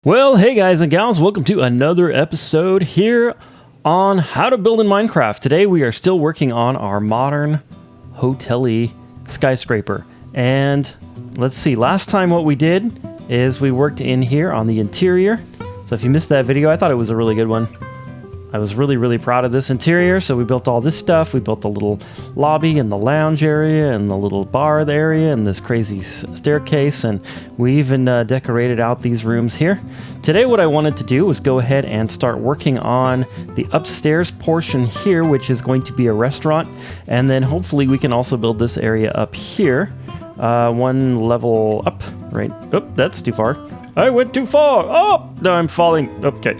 Well, hey guys and gals, welcome to another episode here on How to Build in Minecraft. Today we are still working on our modern hotel-y skyscraper. And let's see, last time what we did is we worked in here on the interior. So if you missed that video, I thought it was a really good one. I was really proud of this interior. So we built all this stuff. We built the little lobby and the lounge area and the little bar area and this crazy staircase. And we even decorated out these rooms here. Today what I wanted to do was go ahead and start working on the upstairs portion here, which is going to be a restaurant. And then hopefully we can also build this area up here. One level up, right? Oh, that's too far. I went too far. Oh, no, I'm falling. Okay.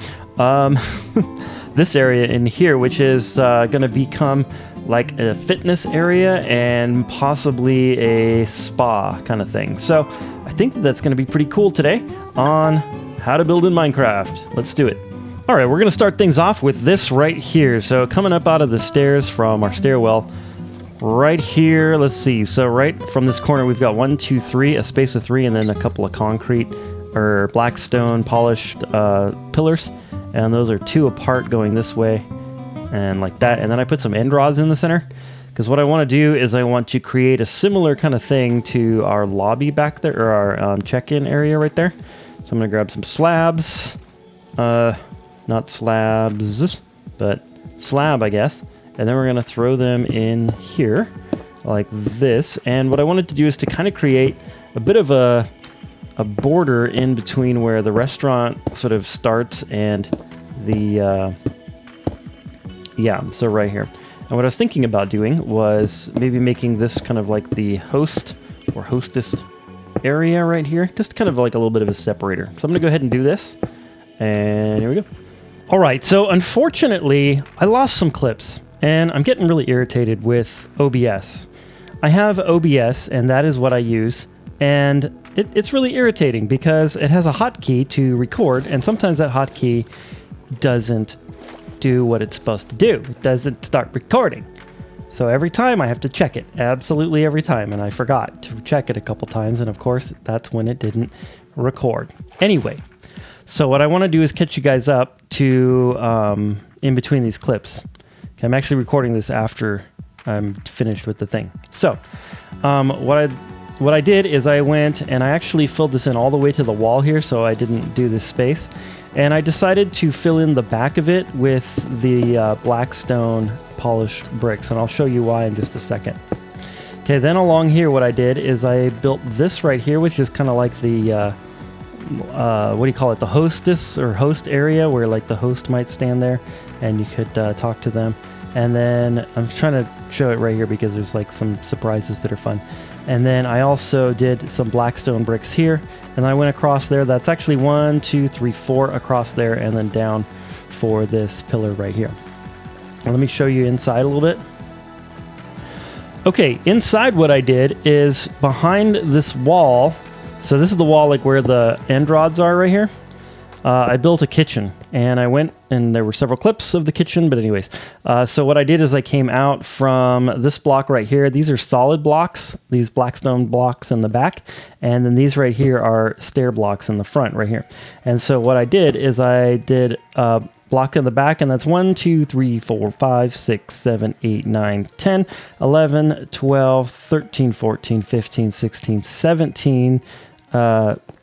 This area in here, which is going to become like a fitness area and possibly a spa kind of thing. So I think that's going to be pretty cool today on How to Build in Minecraft. Let's do it. All right, we're going to start things off with this right here. So coming up out of the stairs from our stairwell right here, let's see. So right from this corner, we've got 1, 2, 3, a space of 3, and then a couple of concrete or black stone polished pillars. And those are 2 apart going this way and like that. And then I put some end rods in the center because what I want to do is I want to create a similar kind of thing to our lobby back there, or our check-in area right there. So I'm going to grab some slabs, not slabs, but slab, I guess. And then we're going to throw them in here like this. And what I wanted to do is to kind of create a bit of a border in between where the restaurant sort of starts and the so right here. And what I was thinking about doing was maybe making this kind of like the host or hostess area right here, just kind of like a little bit of a separator. So I'm gonna go ahead and do this, and here we go. All right, so unfortunately I lost some clips and I'm getting really irritated with OBS. I have OBS and that is what I use, and it's really irritating because it has a hotkey to record, and sometimes that hotkey doesn't do what it's supposed to do. It doesn't start recording. So every time I have to check it, absolutely every time, and I forgot to check it a couple times, and of course that's when it didn't record. Anyway, so what I want to do is catch you guys up to in between these clips. Okay, I'm actually recording this after I'm finished with the thing. So what I did is I went and I actually filled this in all the way to the wall here, so I didn't do this space. And I decided to fill in the back of it with the black stone polished bricks, and I'll show you why in just a second. Okay, then along here what I did is I built this right here, which is kind of like the, what do you call it, the hostess or host area, where like the host might stand there and you could talk to them. And then I'm trying to show it right here because there's like some surprises that are fun. And then I also did some black stone bricks here, and I went across there. That's actually 1, 2, 3, 4 across there, and then down for this pillar right here. Let me show you inside a little bit. Okay, inside what I did is behind this wall. So this is the wall like where the end rods are right here. I built a kitchen, and I went, and there were several clips of the kitchen, but anyways. So what I did is I came out from this block right here. These are solid blocks, these blackstone blocks in the back, and then these right here are stair blocks in the front right here. And so what I did is I did a block in the back, and that's 1, 2, 3, 4, 5, 6, 7, 8, 9, 10, 11, 12, 13, 14, 15, 16, 17,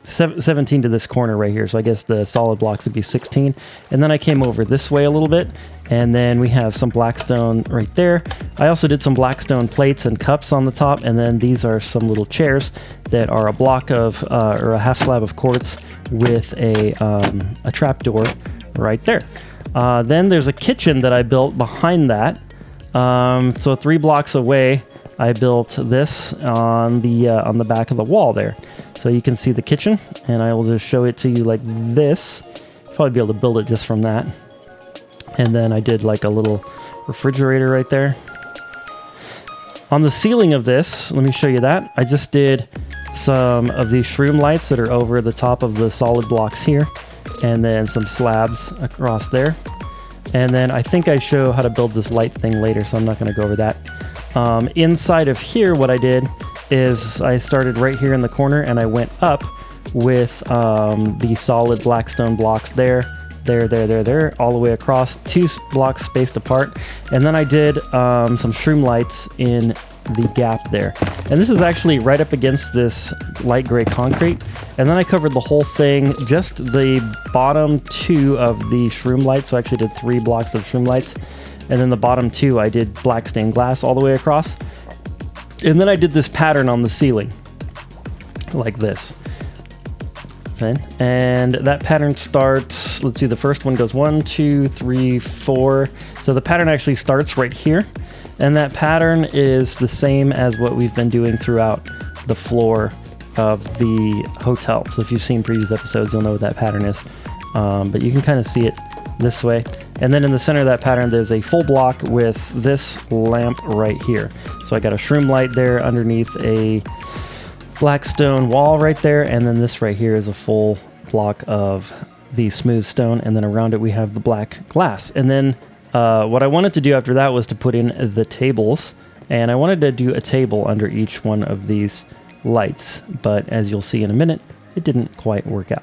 17 to this corner right here, so I guess the solid blocks would be 16. And then I came over this way a little bit, and then we have some blackstone right there. I also did some blackstone plates and cups on the top, and then these are some little chairs that are a block of or a half slab of quartz with a trap door right there. Then there's a kitchen that I built behind that. So 3 blocks away, I built this on the back of the wall there. So you can see the kitchen, and I will just show it to you like this. Probably be able to build it just from that. And then I did like a little refrigerator right there. On the ceiling of this, let me show you that. I just did some of these shroom lights that are over the top of the solid blocks here, and then some slabs across there. And then I think I show how to build this light thing later, so I'm not going to go over that. Inside of here, what I did is I started right here in the corner, and I went up with the solid blackstone blocks there, all the way across, 2 blocks spaced apart. And then I did some shroom lights in the gap there. And this is actually right up against this light gray concrete. And then I covered the whole thing, just the bottom 2 of the shroom lights. So I actually did 3 blocks of shroom lights. And then the bottom 2, I did black stained glass all the way across. And then I did this pattern on the ceiling, like this. Okay. And that pattern starts, let's see, the first one goes 1, 2, 3, 4. So the pattern actually starts right here. And that pattern is the same as what we've been doing throughout the floor of the hotel. So if you've seen previous episodes, you'll know what that pattern is. But you can kind of see it this way. And then in the center of that pattern, there's a full block with this lamp right here. So I got a shroom light there underneath a black stone wall right there. And then this right here is a full block of the smooth stone. And then around it, we have the black glass. And then what I wanted to do after that was to put in the tables. And I wanted to do a table under each one of these lights. But as you'll see in a minute, it didn't quite work out.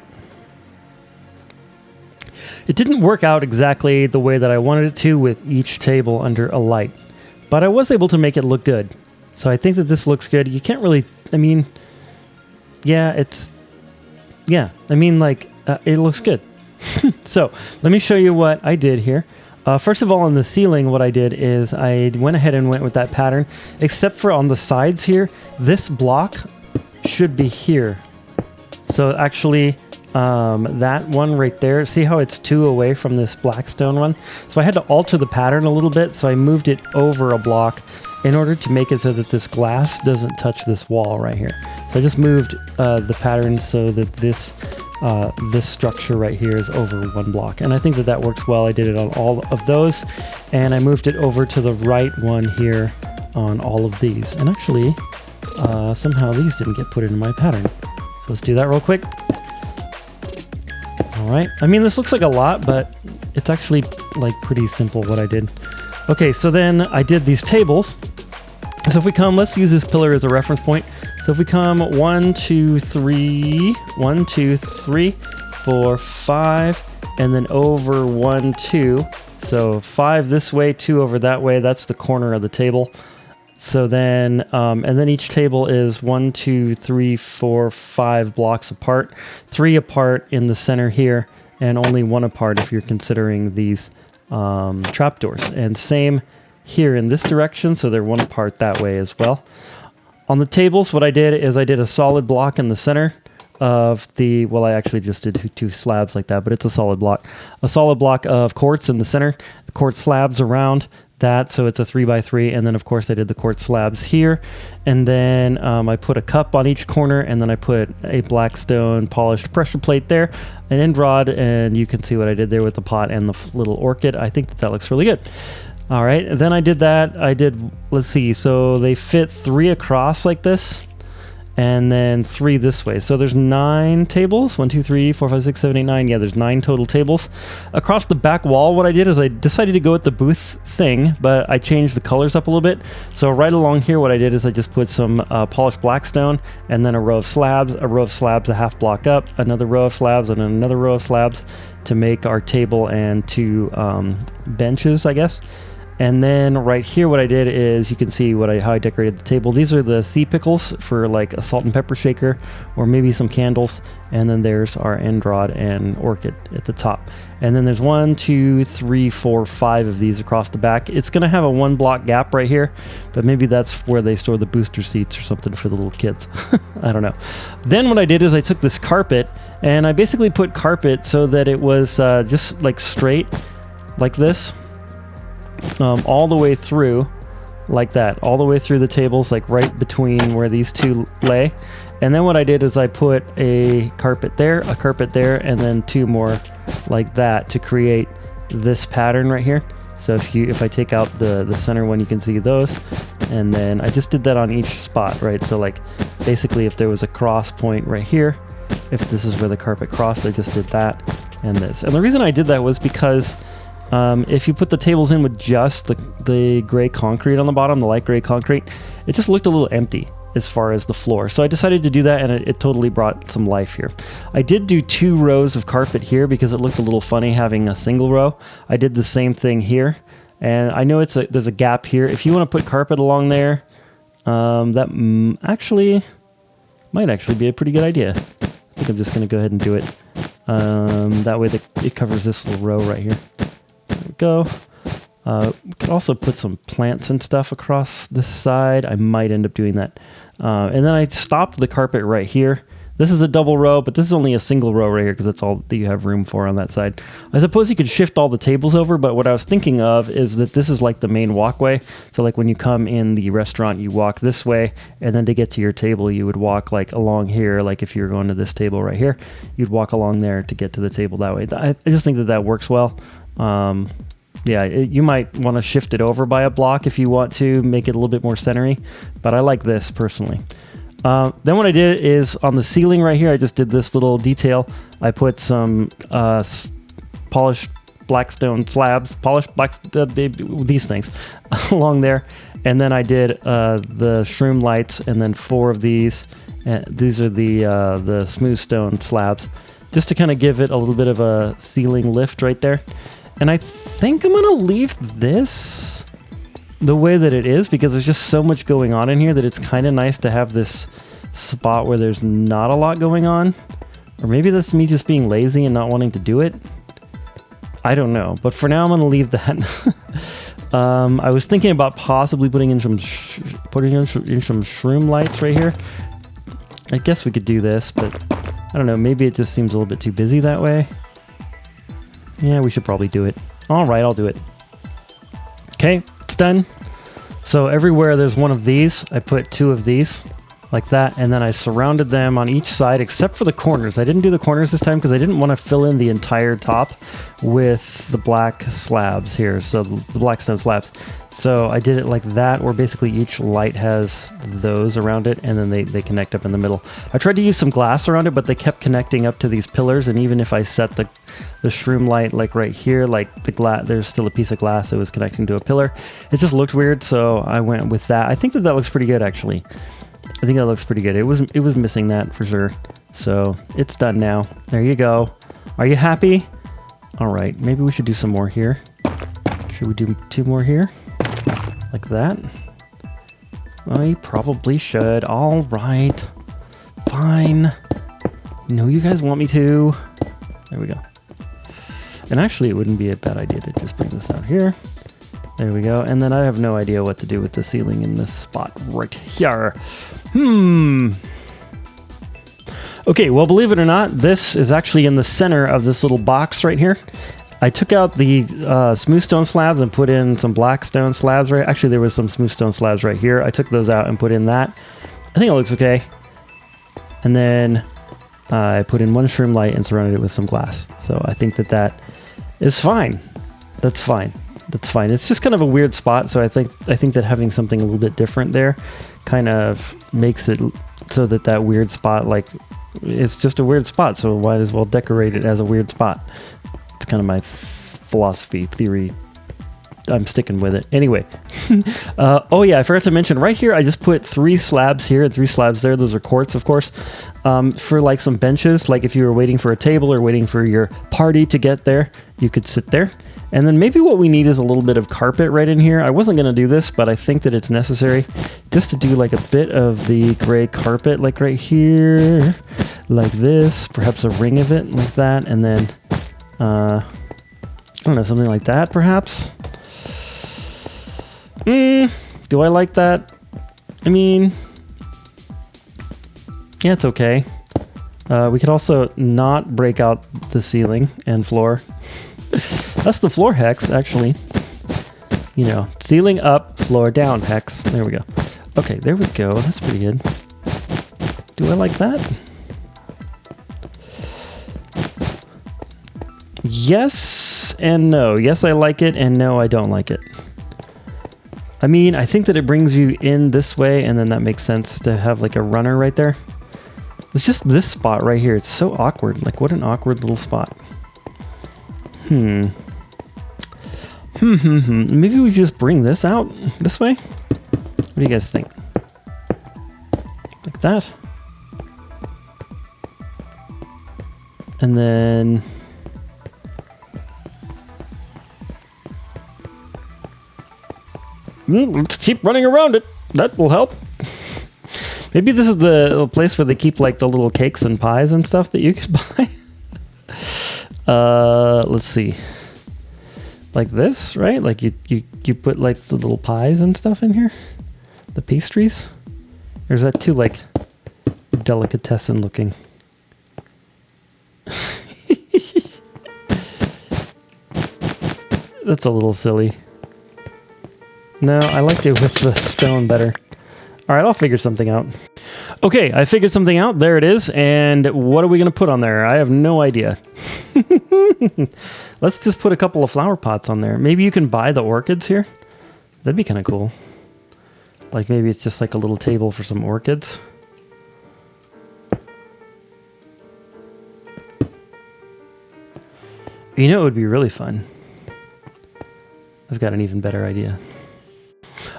It didn't work out exactly the way that I wanted it to with each table under a light, but I was able to make it look good. So I think that this looks good. You can't really, I mean, yeah, it looks good. So let me show you what I did here. First of all, on the ceiling, what I did is I went ahead and went with that pattern, except for on the sides here, this block should be here. So actually, that one right there, see how it's 2 away from this blackstone one? So I had to alter the pattern a little bit, so I moved it over a block in order to make it so that this glass doesn't touch this wall right here. So I just moved the pattern so that this structure right here is over 1 block. And I think that that works well. I did it on all of those, and I moved it over to the right one here on all of these. And actually, somehow these didn't get put into my pattern. So let's do that real quick. All right. I mean, this looks like a lot, but it's actually like pretty simple what I did. Okay, so then I did these tables. So if we come, let's use this pillar as a reference point. So if we come 1, 2, 3, 1, 2, 3, 4, 5, and then over 1, 2. So 5 this way, 2 over that way. That's the corner of the table. So then, and then each table is 1, 2, 3, 4, 5 blocks apart, 3 apart in the center here, and only 1 apart if you're considering these trapdoors. And same here in this direction, so they're 1 apart that way as well. On the tables, what I did is I did a solid block in the center of the, well, I actually just did 2 slabs like that, but it's a solid block. A solid block of quartz in the center, quartz slabs around that, so it's a 3x3, and then of course I did the quartz slabs here, and then I put a cup on each corner, and then I put a black stone polished pressure plate there, an end rod, and you can see what I did there with the pot and the little orchid. I think that that looks really good. All right, and then I did that. I did, let's see, so they fit 3 across like this, and then 3 this way. So there's 9 tables. 1, 2, 3, 4, 5, 6, 7, 8, 9. Yeah, there's 9 total tables. Across the back wall, what I did is I decided to go with the booth thing, but I changed the colors up a little bit. So right along here, what I did is I just put some polished blackstone, and then a row of slabs, a half block up, another row of slabs, and another row of slabs to make our table and 2 benches, I guess. And then right here, what I did is you can see how I decorated the table. These are the sea pickles for like a salt and pepper shaker, or maybe some candles. And then there's our end rod and orchid at the top. And then there's 1, 2, 3, 4, 5 of these across the back. It's going to have a 1 block gap right here, but maybe that's where they store the booster seats or something for the little kids. I don't know. Then what I did is I took this carpet and I basically put carpet so that it was just like straight like this. All the way through like that, all the way through the tables, like right between where these 2 lay. And then what I did is I put a carpet there, and then 2 more like that to create this pattern right here. So if I take out the center one, you can see those. And then I just did that on each spot, right? So like basically if there was a cross point right here, if this is where the carpet crossed, I just did that and this. And the reason I did that was because if you put the tables in with just the gray concrete on the bottom, the light gray concrete, it just looked a little empty. as far as the floor. So I decided to do that, and it totally brought some life here. I did do 2 rows of carpet here because it looked a little funny having a single row. I did the same thing here, and I know there's a gap here. If you want to put carpet along there, that actually might actually be a pretty good idea. I think I'm just going to go ahead and do it. That way it covers this little row right here. There we go. We could also put some plants and stuff across this side. I might end up doing that. And then I stopped the carpet right here. This is a double row, but this is only a single row right here because that's all that you have room for on that side. I suppose you could shift all the tables over, but what I was thinking of is that this is like the main walkway. So like when you come in the restaurant, you walk this way, and then to get to your table, you would walk like along here. Like if you're going to this table right here, you'd walk along there to get to the table that way. I just think that works well. Yeah, you might want to shift it over by a block if you want to make it a little bit more centery, but I like this personally. Then what I did is on the ceiling right here, I just did this little detail. I put some polished blackstone slabs, these things along there. And then I did the shroom lights and then 4 of these. These are the smooth stone slabs, just to kind of give it a little bit of a ceiling lift right there. And I think I'm going to leave this the way that it is because there's just so much going on in here that it's kind of nice to have this spot where there's not a lot going on. Or maybe that's me just being lazy and not wanting to do it. I don't know. But for now, I'm going to leave that. I was thinking about possibly putting in some shroom lights right here. I guess we could do this, but I don't know. Maybe it just seems a little bit too busy that way. Yeah, we should probably do it. All right, I'll do it. Okay, it's done. So everywhere there's one of these, I put 2 of these like that, and then I surrounded them on each side except for the corners. I didn't do the corners this time because I didn't want to fill in the entire top with the black slabs here, so the black stone slabs. So I did it like that, where basically each light has those around it, and then they connect up in the middle. I tried to use some glass around it, but they kept connecting up to these pillars, and even if I set the shroom light like right here, like the glass, there's still a piece of glass that was connecting to a pillar. It just looked weird, so I went with that. I think that looks pretty good, actually. I think that looks pretty good. It was missing that for sure. So it's done now. There you go. Are you happy? All right, maybe we should do some more here. Should we do 2 more here? Like that? I probably should. All right. Fine. No, you guys want me to. There we go. And actually, it wouldn't be a bad idea to just bring this out here. There we go. And then I have no idea what to do with the ceiling in this spot right here. Okay, well, believe it or not, this is actually in the center of this little box right here. I took out the smooth stone slabs and put in some black stone slabs. Right, actually, there was some smooth stone slabs right here. I took those out and put in that. I think it looks okay. And then I put in 1 shroom light and surrounded it with some glass. So I think that is fine. That's fine. That's fine. It's just kind of a weird spot, so I think that having something a little bit different there kind of makes it so that weird spot, like, it's just a weird spot, so might as well decorate it as a weird spot. It's kind of my philosophy, theory. I'm sticking with it. Anyway. Oh yeah, I forgot to mention, right here I just put 3 slabs here and 3 slabs there. Those are quartz, of course, for like some benches. Like if you were waiting for a table or waiting for your party to get there, you could sit there. And then maybe what we need is a little bit of carpet right in here. I wasn't going to do this, but I think that it's necessary just to do like a bit of the gray carpet, like right here, like this, perhaps a ring of it like that. And then, I don't know, something like that, perhaps. Do I like that? I mean, yeah, it's okay. We could also not break out the ceiling and floor. That's the floor hex, actually. You know, ceiling up, floor down hex. There we go. Okay, there we go. That's pretty good. Do I like that? Yes and no. Yes, I like it, and no, I don't like it. I mean, I think that it brings you in this way, and then that makes sense to have like a runner right there. It's just this spot right here. It's so awkward. Like, what an awkward little spot. Maybe we just bring this out this way? What do you guys think? that. And then let's keep running around it. That will help. Maybe this is the place where they keep like the little cakes and pies and stuff that you could buy. Let's see. Like this, right? Like you put like the little pies and stuff in here? The pastries? Or is that too like delicatessen looking? That's a little silly. No, I like it with the stone better. All right, I'll figure something out. Okay, I figured something out. There it is. And what are we going to put on there? I have no idea. Let's just put a couple of flower pots on there. Maybe you can buy the orchids here. That'd be kind of cool. Like maybe it's just like a little table for some orchids. You know, it would be really fun. I've got an even better idea.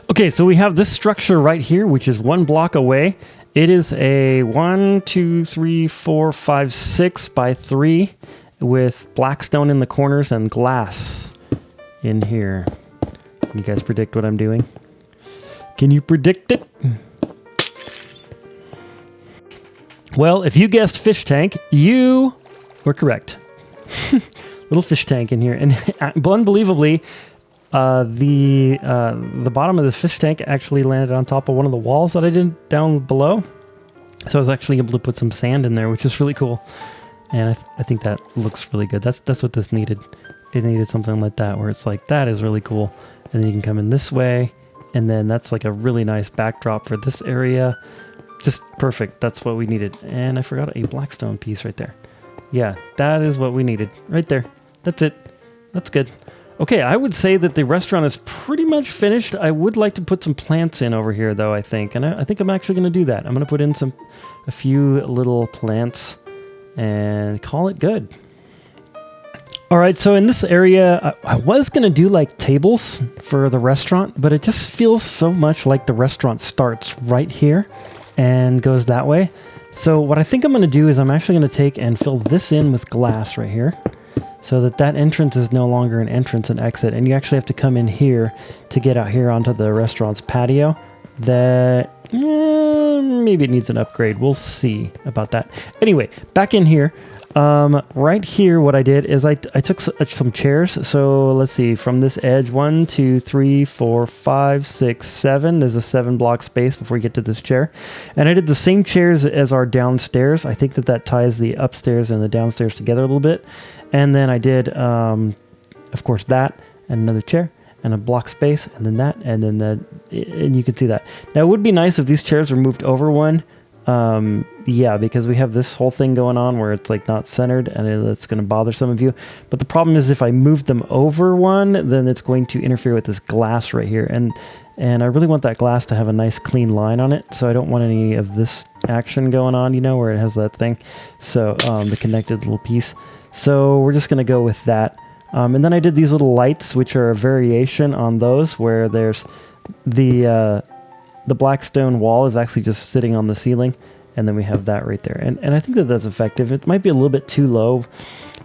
Okay, so we have this structure right here, which is 1 block away. It is a 1, 2, 3, 4, 5, 6 by 3 with black stone in the corners and glass in here. Can you guys predict what I'm doing? Can you predict it? Well, if you guessed fish tank, you were correct. Little fish tank in here. And unbelievably, the bottom of the fish tank actually landed on top of one of the walls that I did down below. So I was actually able to put some sand in there, which is really cool. And I think that looks really good. That's what this needed. It needed something like that, where it's like, that is really cool. And then you can come in this way. And then that's like a really nice backdrop for this area. Just perfect. That's what we needed. And I forgot a blackstone piece right there. Yeah, that is what we needed right there. That's it. That's good. Okay, I would say that the restaurant is pretty much finished. I would like to put some plants in over here, though, I think. And I think I'm actually going to do that. I'm going to put in a few little plants and call it good. All right, so in this area, I was going to do like tables for the restaurant, but it just feels so much like the restaurant starts right here and goes that way. So what I think I'm going to do is I'm actually going to take and fill this in with glass right here, so that entrance is no longer an entrance and exit, and you actually have to come in here to get out here onto the restaurant's patio. That maybe it needs an upgrade. We'll see about that. Anyway, back in here. Right here, what I did is I took some chairs. So let's see, from this edge, 1, 2, 3, 4, 5, 6, 7. There's a 7 block space before you get to this chair. And I did the same chairs as our downstairs. I think that ties the upstairs and the downstairs together a little bit. And then I did, of course, that and another chair and a block space and then that and then that. And you can see that. Now, it would be nice if these chairs were moved over one. Yeah, because we have this whole thing going on where it's like not centered and it's going to bother some of you. But the problem is if I move them over one, then it's going to interfere with this glass right here. And I really want that glass to have a nice clean line on it. So I don't want any of this action going on, you know, where it has that thing. So the connected little piece. So we're just going to go with that. And then I did these little lights, which are a variation on those where there's the black stone wall is actually just sitting on the ceiling, and then we have that right there. And I think that's effective. It might be a little bit too low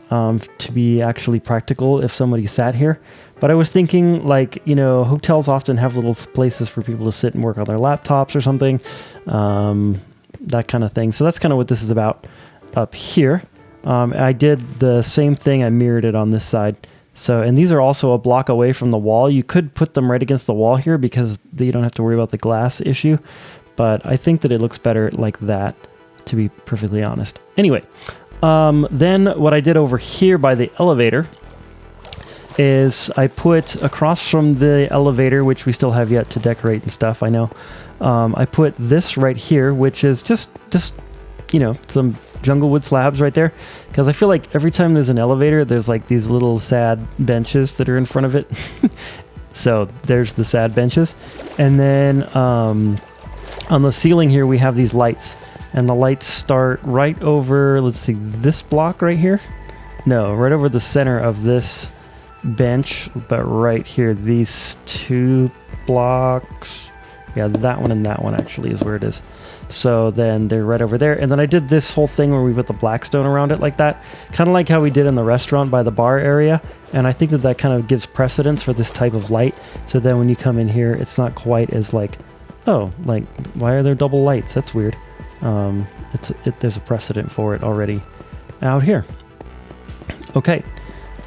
to be actually practical if somebody sat here. But I was thinking, like, you know, hotels often have little places for people to sit and work on their laptops or something, that kind of thing. So that's kind of what this is about up here. I did the same thing. I mirrored it on this side. So, and these are also a block away from the wall. You could put them right against the wall here because you don't have to worry about the glass issue. But I think that it looks better like that, to be perfectly honest. Anyway, then what I did over here by the elevator is I put across from the elevator, which we still have yet to decorate and stuff, I know. I put this right here, which is just you know, some jungle wood slabs right there, because I feel like every time there's an elevator, there's like these little sad benches that are in front of it. So there's the sad benches. And then on the ceiling here, we have these lights, and the lights start right over, let's see, this block right here. No, right over the center of this bench, but right here, these 2 blocks. Yeah, that one and that one actually is where it is. So then they're right over there. And then I did this whole thing where we put the blackstone around it like that. Kind of like how we did in the restaurant by the bar area. And I think that that kind of gives precedence for this type of light. So then when you come in here, it's not quite as like, oh, like, why are there double lights? That's weird. There's a precedent for it already out here. Okay,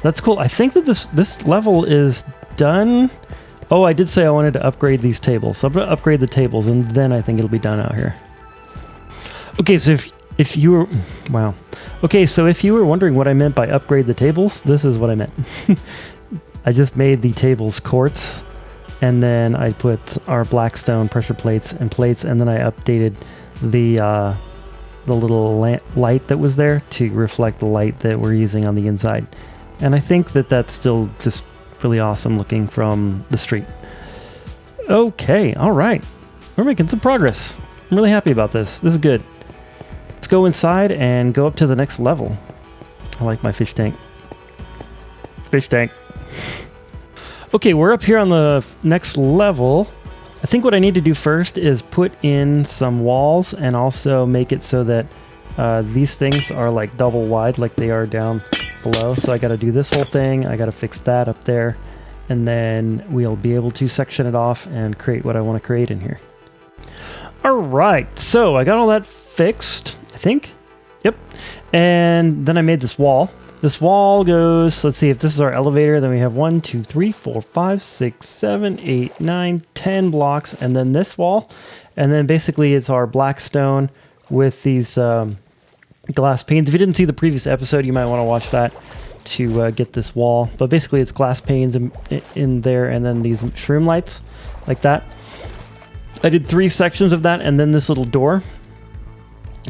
that's cool. I think that this level is done. Oh, I did say I wanted to upgrade these tables. So I'm going to upgrade the tables, and then I think it'll be done out here. Okay, so if you were... Wow. Okay, so if you were wondering what I meant by upgrade the tables, this is what I meant. I just made the tables quartz, and then I put our blackstone pressure plates, and then I updated the little light that was there to reflect the light that we're using on the inside. And I think that that's still just really awesome looking from the street. Okay, all right. We're making some progress. I'm really happy about this. This is good. Let's go inside and go up to the next level. I like my fish tank. Fish tank. Okay, we're up here on the next level. I think what I need to do first is put in some walls and also make it so that these things are like double wide like they are down below. So I got to do this whole thing. I got to fix that up there. And then we'll be able to section it off and create what I want to create in here. All right. So I got all that fixed, I think. Yep. And then I made this wall. This wall goes, let's see if this is our elevator. Then we have 1, 2, 3, 4, 5, 6, 7, 8, 9, 10 blocks. And then this wall. And then basically it's our blackstone with these glass panes. If you didn't see the previous episode, you might want to watch that to get this wall. But basically it's glass panes in there and then these shroom lights like that. I did 3 sections of that and then this little door.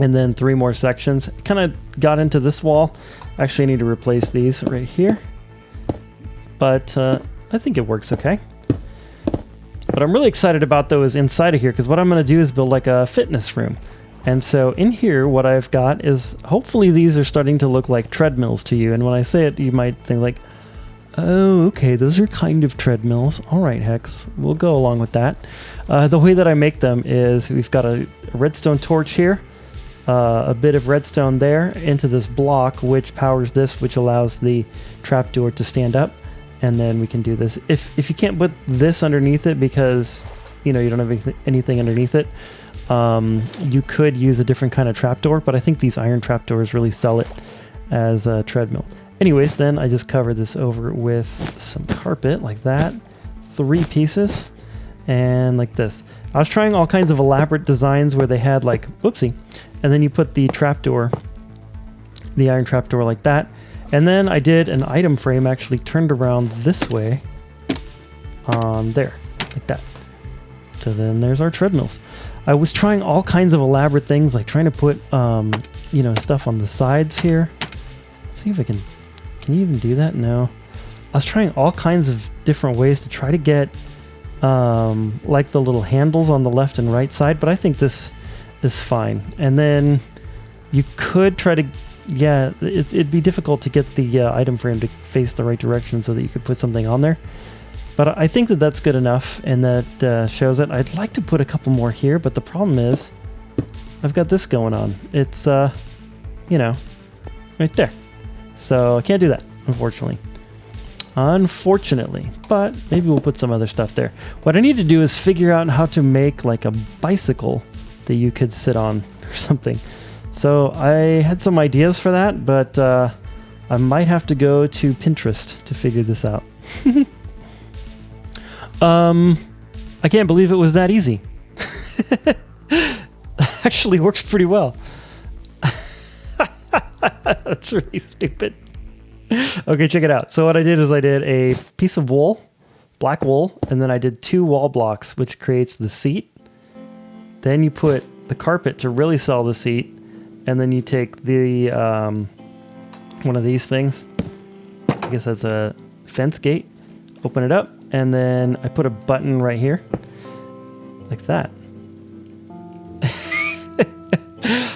And then 3 more sections. Kind of got into this wall. Actually, I need to replace these right here. But I think it works okay. But I'm really excited about those inside of here because what I'm going to do is build like a fitness room. And so in here, what I've got is hopefully these are starting to look like treadmills to you. And when I say it, you might think like, oh, okay, those are kind of treadmills. All right, Hex, we'll go along with that. The way that I make them is we've got a redstone torch here, a bit of redstone there into this block, which powers this, which allows the trapdoor to stand up. And then we can do this. If you can't put this underneath it because, you know, you don't have anything underneath it, you could use a different kind of trapdoor, but I think these iron trapdoors really sell it as a treadmill. Anyways, then I just cover this over with some carpet like that, 3 pieces, and like this. I was trying all kinds of elaborate designs where they had like, whoopsie, and then you put the trapdoor, the iron trapdoor like that, and then I did an item frame actually turned around this way on there, like that. So then there's our treadmills. I was trying all kinds of elaborate things, like trying to put, you know, stuff on the sides here. Let's see if I can you even do that? No. I was trying all kinds of different ways to try to get, like the little handles on the left and right side, but I think this is fine. And then you could try to, yeah, it'd be difficult to get the item frame to face the right direction so that you could put something on there. But I think that that's good enough, and that shows it. I'd like to put a couple more here, but the problem is I've got this going on. It's, you know, right there. So I can't do that, unfortunately. But maybe we'll put some other stuff there. What I need to do is figure out how to make like a bicycle that you could sit on or something. So I had some ideas for that, but I might have to go to Pinterest to figure this out. I can't believe it was that easy. Actually works pretty well. That's really stupid. Okay, check it out. So what I did is I did a piece of wool, black wool, and then I did 2 wall blocks, which creates the seat. Then you put the carpet to really sell the seat, and then you take the one of these things. I guess that's a fence gate. Open it up, and then I put a button right here, like that.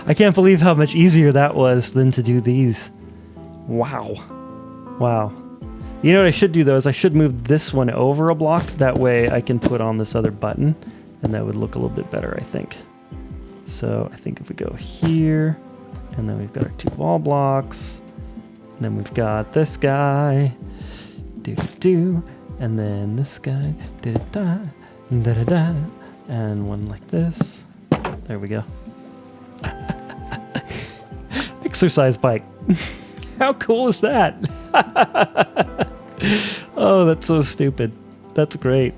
I can't believe how much easier that was than to do these. Wow. Wow. You know what I should do though is I should move this one over a block. That way I can put on this other button and that would look a little bit better, I think. So I think if we go here, and then we've got our 2 wall blocks, and then we've got this guy, and then this guy, and one like this. There we go. Exercise bike. How cool is that? Oh, that's so stupid. That's great.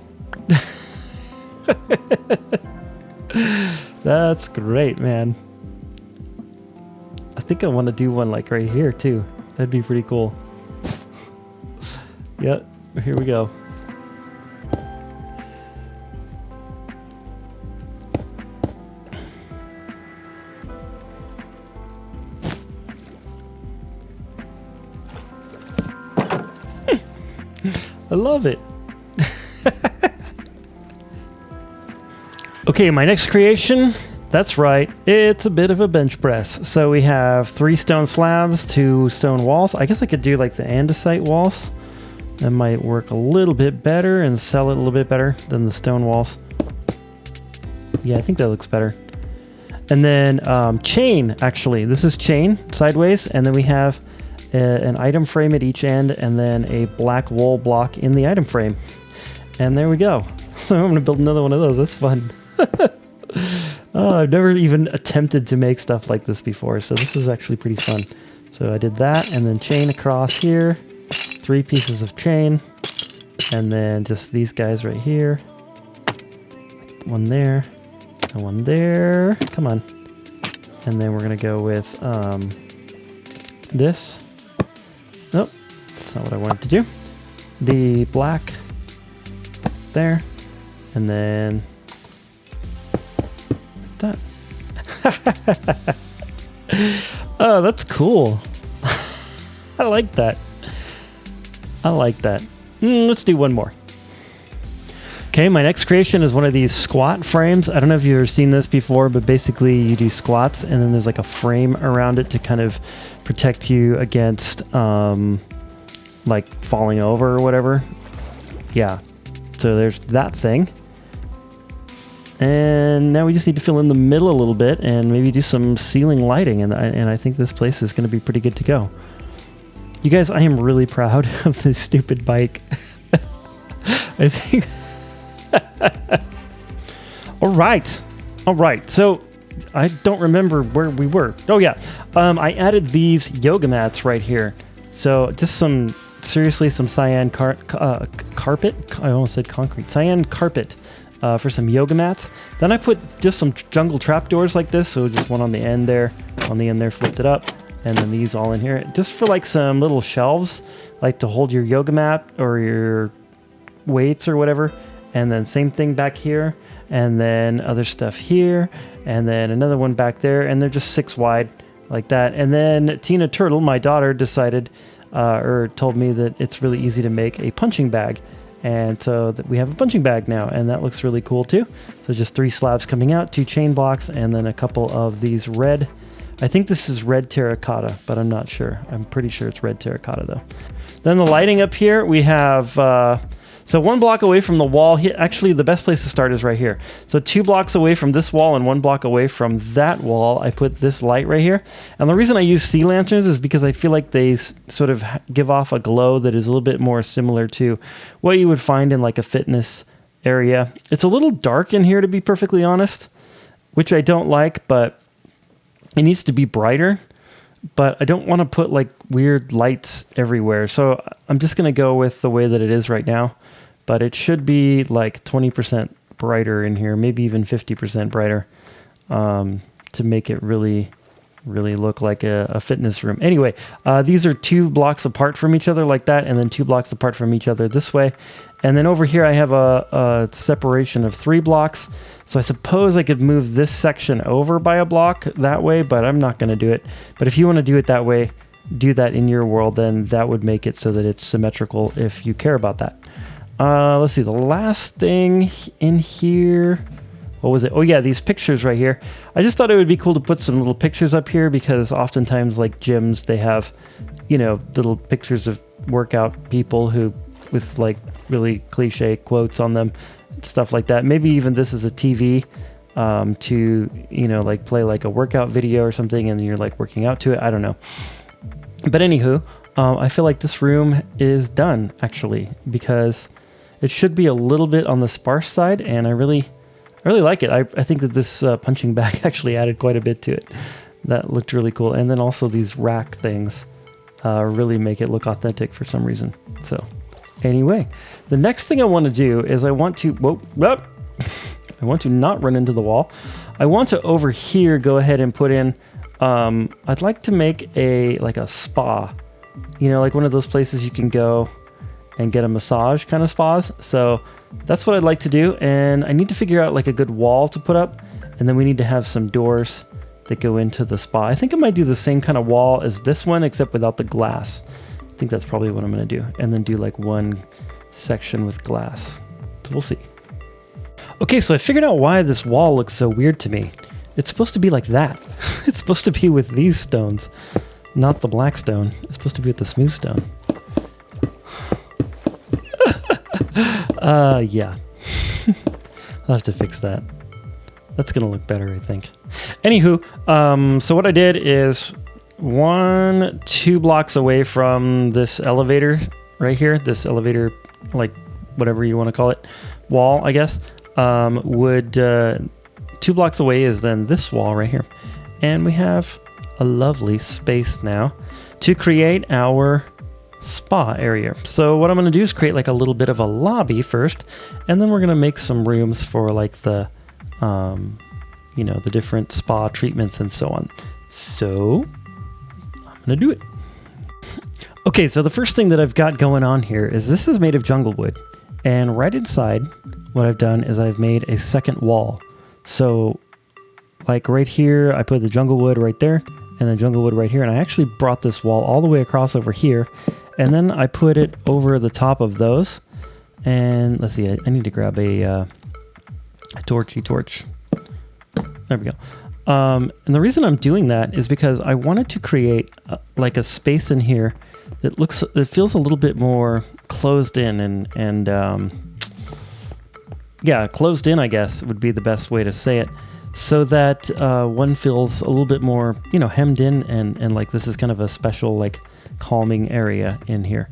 That's great, man. I think I want to do one like right here too. That'd be pretty cool. Yep, here we go. I love it. Okay, my next creation, that's right, it's a bit of a bench press. So we have 3 stone slabs, 2 stone walls. I guess I could do like the andesite walls. That might work a little bit better and sell it a little bit better than the stone walls. Yeah, I think that looks better. And then chain, actually. This is chain, sideways, and then we have an item frame at each end, and then a black wool block in the item frame. And there we go. So I'm gonna build another one of those, that's fun. Oh, I've never even attempted to make stuff like this before, so this is actually pretty fun. So I did that, and then chain across here, 3 pieces of chain, and then just these guys right here. One there, and one there. Come on. And then we're gonna go with this. Nope, that's not what I wanted to do. The black there, and then that. Oh, that's cool. I like that. I like that. Let's do one more. Okay, my next creation is one of these squat frames. I don't know if you've ever seen this before, but basically you do squats and then there's like a frame around it to kind of protect you against like falling over or whatever. Yeah, so there's that thing. And now we just need to fill in the middle a little bit and maybe do some ceiling lighting, and I think this place is going to be pretty good to go. You guys, I am really proud of this stupid bike. I think... All right. So I don't remember where we were. Oh yeah, I added these yoga mats right here. So just some, seriously, some cyan carpet. I almost said concrete. Cyan carpet for some yoga mats. Then I put just some jungle trapdoors like this. So just one on the end there, flipped it up. And then these all in here, just for like some little shelves, like to hold your yoga mat or your weights or whatever. And then same thing back here, and then other stuff here, and then another one back there, and they're just 6 wide like that. And then Tina Turtle, my daughter, decided or told me that it's really easy to make a punching bag. And so that we have a punching bag now, and that looks really cool too. So just 3 slabs coming out, 2 chain blocks, and then a couple of these red. I think this is red terracotta, but I'm not sure. I'm pretty sure it's red terracotta though. Then the lighting up here, we have, so 1 block away from the wall here. Actually, the best place to start is right here. So 2 blocks away from this wall and 1 block away from that wall, I put this light right here. And the reason I use sea lanterns is because I feel like they sort of give off a glow that is a little bit more similar to what you would find in like a fitness area. It's a little dark in here, to be perfectly honest, which I don't like, but it needs to be brighter. But I don't want to put like weird lights everywhere. So I'm just going to go with the way that it is right now. But it should be like 20% brighter in here, maybe even 50% brighter, to make it really look like a fitness room. Anyway, these are 2 blocks apart from each other like that, and then 2 blocks apart from each other this way. And then over here I have a separation of 3 blocks. So I suppose I could move this section over by a block that way, but I'm not going to do it. But if you want to do it that way, do that in your world, then that would make it so that it's symmetrical if you care about that. Let's see, the last thing in here, what was it? Oh yeah, these pictures right here. I just thought it would be cool to put some little pictures up here because oftentimes like gyms, they have, you know, little pictures of workout people who with like really cliche quotes on them. stuff like that. Maybe even this is a TV to, you know, like play like a workout video or something, and you're like working out to it. I don't know. But anywho, I feel like this room is done actually, because it should be a little bit on the sparse side, and I really like it. I think that this punching bag actually added quite a bit to it. That looked really cool. And then also these rack things really make it look authentic for some reason. So anyway, the next thing I want to do is I want to, I want to not run into the wall. I want to over here go ahead and put in, I'd like to make like a spa, you know, like one of those places you can go and get a massage kind of spas. So that's what I'd like to do. And I need to figure out like a good wall to put up. And then we need to have some doors that go into the spa. I think I might do the same kind of wall as this one, except without the glass. I think that's probably what I'm going to do. And then do like one section with glass. So we'll see. Okay, so I figured out why this wall looks so weird to me. It's supposed to be like that. It's supposed to be with these stones, not the black stone. It's supposed to be with the smooth stone. Yeah. I'll have to fix that. That's gonna look better, I think. Anywho, so what I did is 2 blocks away from this elevator right here, this elevator, like whatever you want to call it, wall, I guess, 2 blocks away is then this wall right here. And we have a lovely space now to create our spa area. So what I'm going to do is create like a little bit of a lobby first, and then we're going to make some rooms for like the, you know, the different spa treatments and so on. So I'm going to do it. Okay, so the first thing that I've got going on here is this is made of jungle wood, and right inside what I've done is I've made a second wall. So like right here, I put the jungle wood right there and the jungle wood right here. And I actually brought this wall all the way across over here. And then I put it over the top of those. And let's see, I need to grab a torch. There we go. And the reason I'm doing that is because I wanted to create like a space in here that feels a little bit more closed in and yeah, closed in, I guess would be the best way to say it, so that one feels a little bit more, you know, hemmed in, and like this is kind of a special like calming area in here.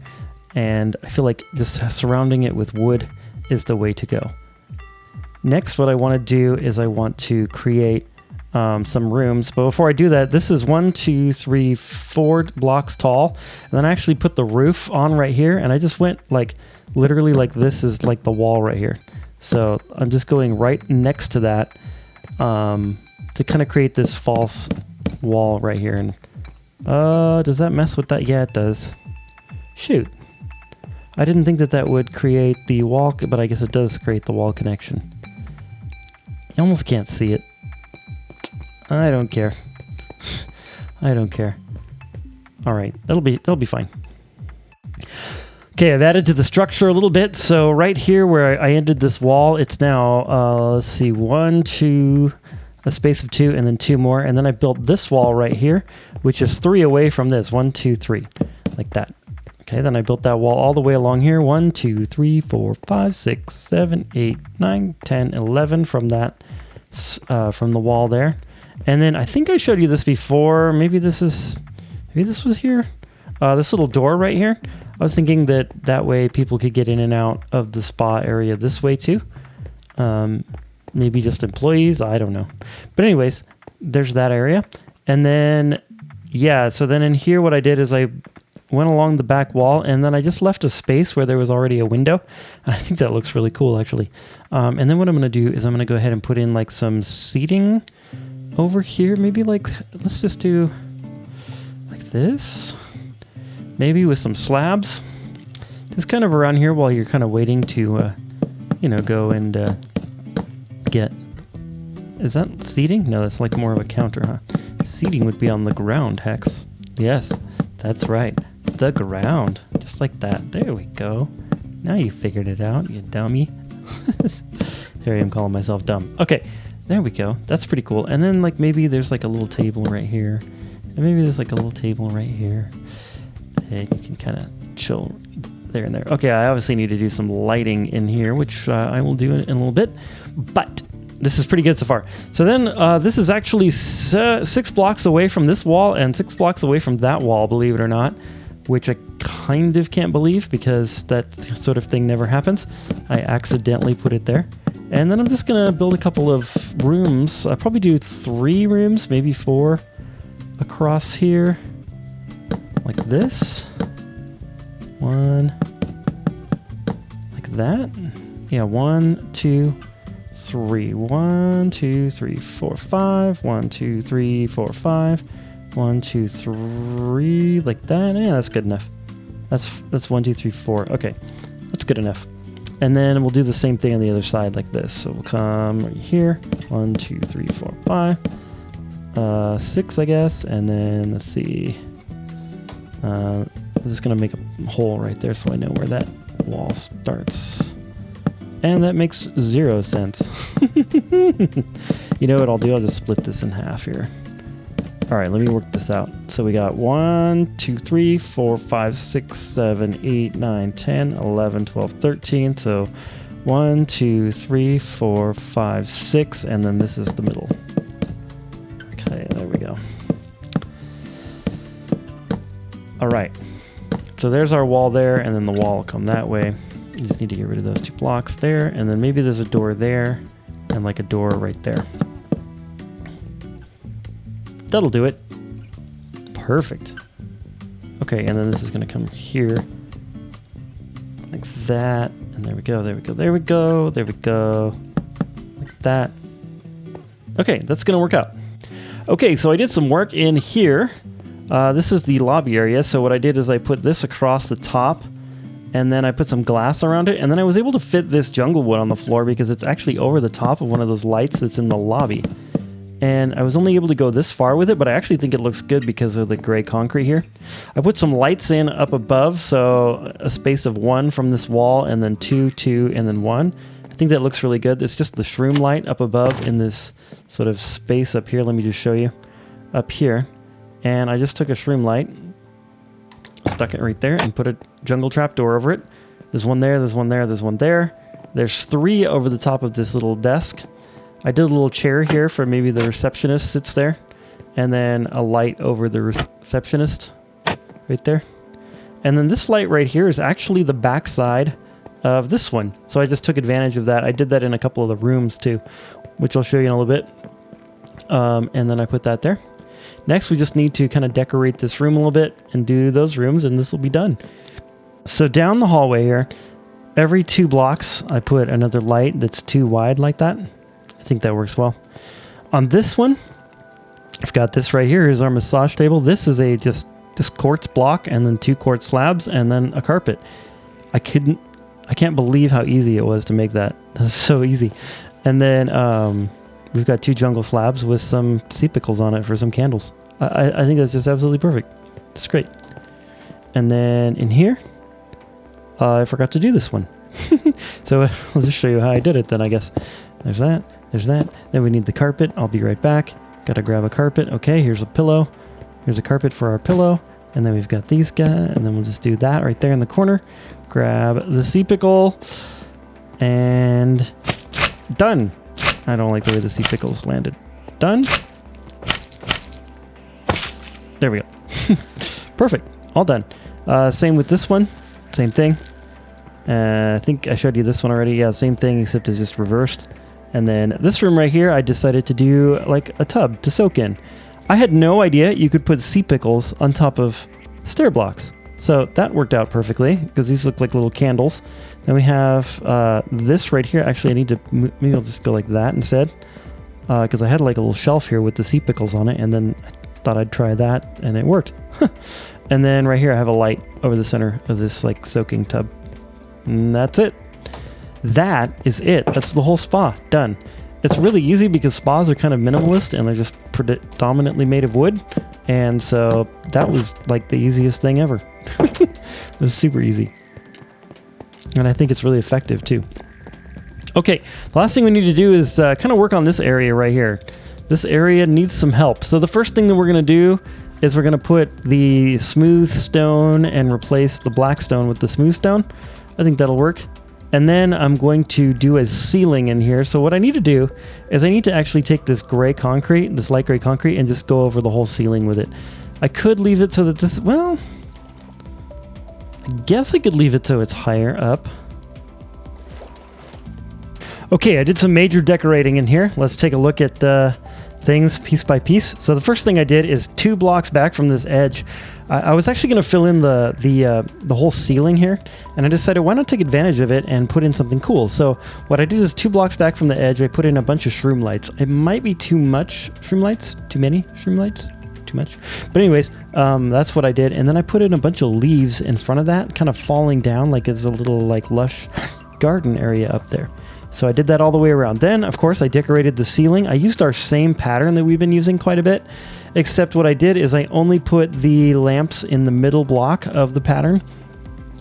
And I feel like just surrounding it with wood is the way to go. Next, what I want to do is I want to create some rooms. But before I do that, this is 1, 2, 3, 4 blocks tall. And then I actually put the roof on right here, and I just went like literally like this is like the wall right here. So I'm just going right next to that to kind of create this false wall right here. And does that mess with that? Yeah, it does. Shoot. I didn't think that would create the wall, but I guess it does create the wall connection. You almost can't see it. I don't care. I don't care. All right, that'll be fine. Okay, I've added to the structure a little bit. So right here where I ended this wall, it's now, let's see, 1, 2, a space of 2, and then 2 more. And then I built this wall right here, which is 3 away from this. 1, 2, 3, like that. Okay, then I built that wall all the way along here. 1, 2, 3, 4, 5, 6, 7, 8, 9, 10, 11 from that, from the wall there. And then I think I showed you this before. Maybe this was here. This little door right here. I was thinking that way people could get in and out of the spa area this way too. Maybe just employees, I don't know. But anyways, there's that area. And then, yeah, so then in here what I did is I went along the back wall, and then I just left a space where there was already a window. And I think that looks really cool actually. And then what I'm gonna do is I'm gonna go ahead and put in like some seating over here. Maybe like, let's just do like this. Maybe with some slabs, just kind of around here while you're kind of waiting to, you know, go and get. Is that seating? No, that's like more of a counter, huh? Seating would be on the ground, Hex. Yes, that's right. The ground. Just like that. There we go. Now you figured it out, you dummy. There I am calling myself dumb. Okay, there we go. That's pretty cool. And then like maybe there's like a little table right here. And maybe there's like a little table right here. And you can kind of chill there and there. Okay, I obviously need to do some lighting in here, which I will do in a little bit, but this is pretty good so far. So then this is actually 6 blocks away from this wall and 6 blocks away from that wall, believe it or not, which I kind of can't believe because that sort of thing never happens. I accidentally put it there. And then I'm just gonna build a couple of rooms. I'll probably do 3 rooms, maybe 4 across here, like this. 1, like that. Yeah, 1, 2, 3. 1, 2, 3, 4, 5. 1, 2, 3, 4, 5. 1, 2, 3, like that. Yeah, that's good enough. That's 1, 2, 3, 4. Okay, that's good enough. And then we'll do the same thing on the other side like this. So we'll come right here. 1, 2, 3, 4, 5. 6, I guess. And then let's see. I'm just gonna make a hole right there so I know where that wall starts. And that makes 0 sense. You know what I'll do? I'll just split this in half here. All right, let me work this out. So we got 1, 2, 3, 4, 5, 6, 7, 8, 9, 10, 11, 12, 13. So 1, 2, 3, 4, 5, 6, and then this is the middle. Okay, there we go. All right, so there's our wall there, and then the wall will come that way. You just need to get rid of those 2 blocks there, and then maybe there's a door there, and like a door right there. That'll do it. Perfect. Okay, and then this is going to come here. Like that. And there we go, there we go, there we go, there we go. Like that. Okay, that's going to work out. Okay, so I did some work in here. This is the lobby area. So what I did is I put this across the top. And then I put some glass around it. And then I was able to fit this jungle wood on the floor because it's actually over the top of one of those lights that's in the lobby. And I was only able to go this far with it, but I actually think it looks good because of the gray concrete here. I put some lights in up above, so a space of 1 from this wall, and then 2, 2, and then 1. I think that looks really good. It's just the shroom light up above in this sort of space up here. Let me just show you. Up here. And I just took a shroom light, stuck it right there, and put a jungle trap door over it. There's one there, there's one there, there's one there. There's 3 over the top of this little desk. I did a little chair here for maybe the receptionist sits there. And then a light over the receptionist right there. And then this light right here is actually the back side of this one. So I just took advantage of that. I did that in a couple of the rooms too, which I'll show you in a little bit. And then I put that there. Next, we just need to kind of decorate this room a little bit and do those rooms, and this will be done. So down the hallway here, every 2 blocks, I put another light that's 2 wide like that. I think that works well. On this one, I've got this right here. Here's our massage table. This is a just quartz block and then 2 quartz slabs and then a carpet. I can't believe how easy it was to make that. That's so easy. And then we've got 2 jungle slabs with some sea pickles on it for some candles. I think that's just absolutely perfect. It's great. And then in here, I forgot to do this one. So I'll just show you how I did it then, I guess. There's that. There's that. Then we need the carpet. I'll be right back. Got to grab a carpet. Okay, here's a pillow. Here's a carpet for our pillow. And then we've got these guys. And then we'll just do that right there in the corner. Grab the sea pickle. And done. I don't like the way the sea pickles landed. Done. There we go. Perfect. All done. Same with this one. Same thing. I think I showed you this one already. Yeah, same thing, except it's just reversed. And then this room right here, I decided to do like a tub to soak in. I had no idea you could put sea pickles on top of stair blocks. So that worked out perfectly because these look like little candles. Then we have this right here. Actually, I need to, maybe I'll just go like that instead. Because I had like a little shelf here with the sea pickles on it. And then I thought I'd try that and it worked. And then right here, I have a light over the center of this like soaking tub. And that's it. That is it. That's the whole spa. Done. It's really easy because spas are kind of minimalist and they're just predominantly made of wood. And so that was like the easiest thing ever. It was super easy. And I think it's really effective too. Okay, the last thing we need to do is kind of work on this area right here. This area needs some help. So the first thing that we're going to do, is we're going to put the smooth stone and replace the black stone with the smooth stone. I think that'll work. And then I'm going to do a ceiling in here. So what I need to do is I need to actually take this gray concrete, this light gray concrete, and just go over the whole ceiling with it. I could leave it so that this, well, I guess I could leave it so it's higher up. Okay, I did some major decorating in here. Let's take a look at things piece by piece. So the first thing I did is 2 blocks back from this edge. I was actually going to fill in the whole ceiling here, and I decided why not take advantage of it and put in something cool. So what I did is 2 blocks back from the edge, I put in a bunch of shroom lights. It might be too much shroom lights, too many shroom lights, too much. But anyways, that's what I did, and then I put in a bunch of leaves in front of that, kind of falling down like it's a little like lush garden area up there. So I did that all the way around. Then, of course, I decorated the ceiling. I used our same pattern that we've been using quite a bit, except what I did is I only put the lamps in the middle block of the pattern.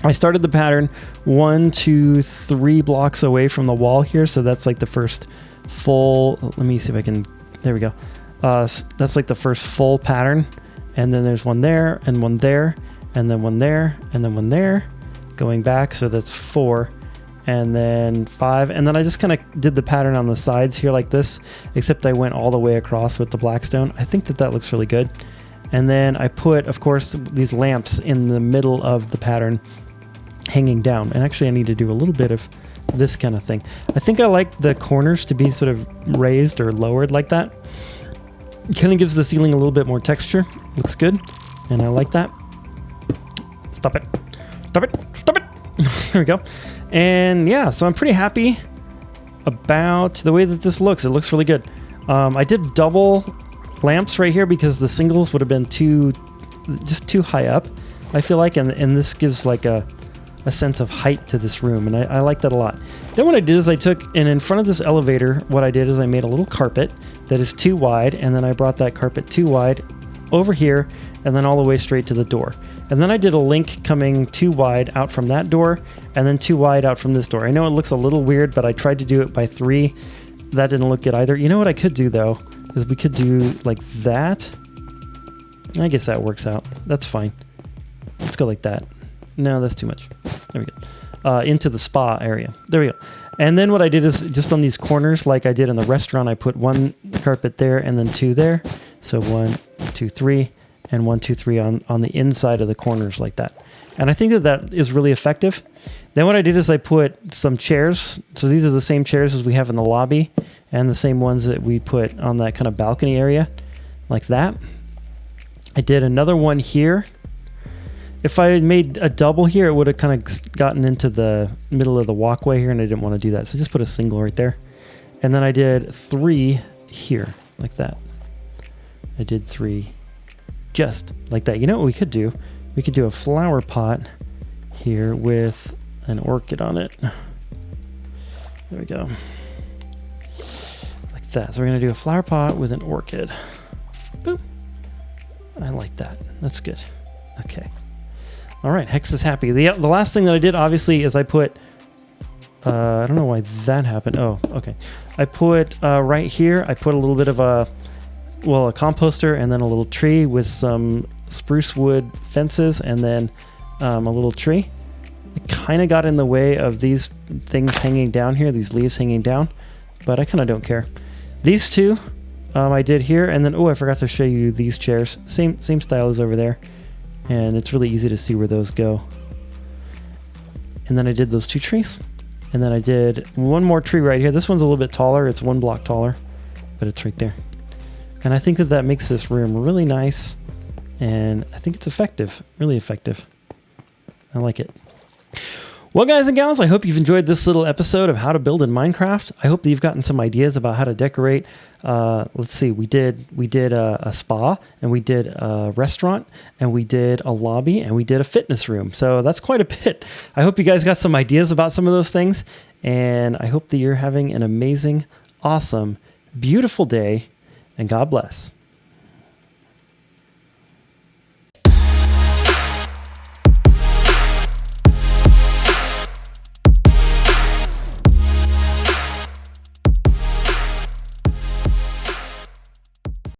I started the pattern 1, 2, 3 blocks away from the wall here, so that's like the first full, let me see if I can, there we go. That's like the first full pattern, and then there's one there, and one there, and then one there, and then one there, going back, so that's 4. And then 5, and then I just kind of did the pattern on the sides here like this, except I went all the way across with the black stone. I think that looks really good. And then I put, of course, these lamps in the middle of the pattern hanging down. And actually I need to do a little bit of this kind of thing. I think I like the corners to be sort of raised or lowered like that. It kind of gives the ceiling a little bit more texture. Looks good, and I like that. Stop it, stop it, stop it. There we go. And yeah, so I'm pretty happy about the way that this looks. It looks really good. I did double lamps right here because the singles would have been just too high up, I feel like, and this gives like a sense of height to this room, and I like that a lot. Then what I did is I took, and in front of this elevator, what I did is I made a little carpet that is too wide, and then I brought that carpet too wide over here, and then all the way straight to the door. And then I did a link coming too wide out from that door, and then too wide out from this door. I know it looks a little weird, but I tried to do it by 3. That didn't look good either. You know what I could do though, is we could do like that. I guess that works out. That's fine. Let's go like that. No, that's too much. There we go. Into the spa area. There we go. And then what I did is just on these corners, like I did in the restaurant, I put 1 carpet there and then 2 there. So 1, 2, 3. And 1, 2, 3 on the inside of the corners like that. And I think that is really effective. Then what I did is I put some chairs. So these are the same chairs as we have in the lobby and the same ones that we put on that kind of balcony area like that. I did another one here. If I had made a double here, it would have kind of gotten into the middle of the walkway here, and I didn't want to do that. So just put a single right there. And then I did 3 here like that. I did 3 just like that. You know what we could do? We could do a flower pot here with an orchid on it. There we go. Like that. So we're going to do a flower pot with an orchid. Boop. I like that. That's good. Okay. All right. Hex is happy. The last thing that I did, obviously, is I put... I don't know why that happened. Oh, okay. I put right here, I put a little bit of a composter and then a little tree with some spruce wood fences and then a little tree. It kind of got in the way of these things hanging down here, these leaves hanging down, but I kind of don't care. These 2 I did here, and then, I forgot to show you these chairs. Same style as over there, and it's really easy to see where those go. And then I did those 2 trees, and then I did 1 more tree right here. This one's a little bit taller. It's 1 block taller, but it's right there. And I think that makes this room really nice, and I think it's effective, really effective. I like it. Well, guys and gals, I hope you've enjoyed this little episode of how to build in Minecraft. I hope that you've gotten some ideas about how to decorate. Let's see, we did a spa, and we did a restaurant, and we did a lobby, and we did a fitness room. So that's quite a bit. I hope you guys got some ideas about some of those things, and I hope that you're having an amazing, awesome, beautiful day. And God bless.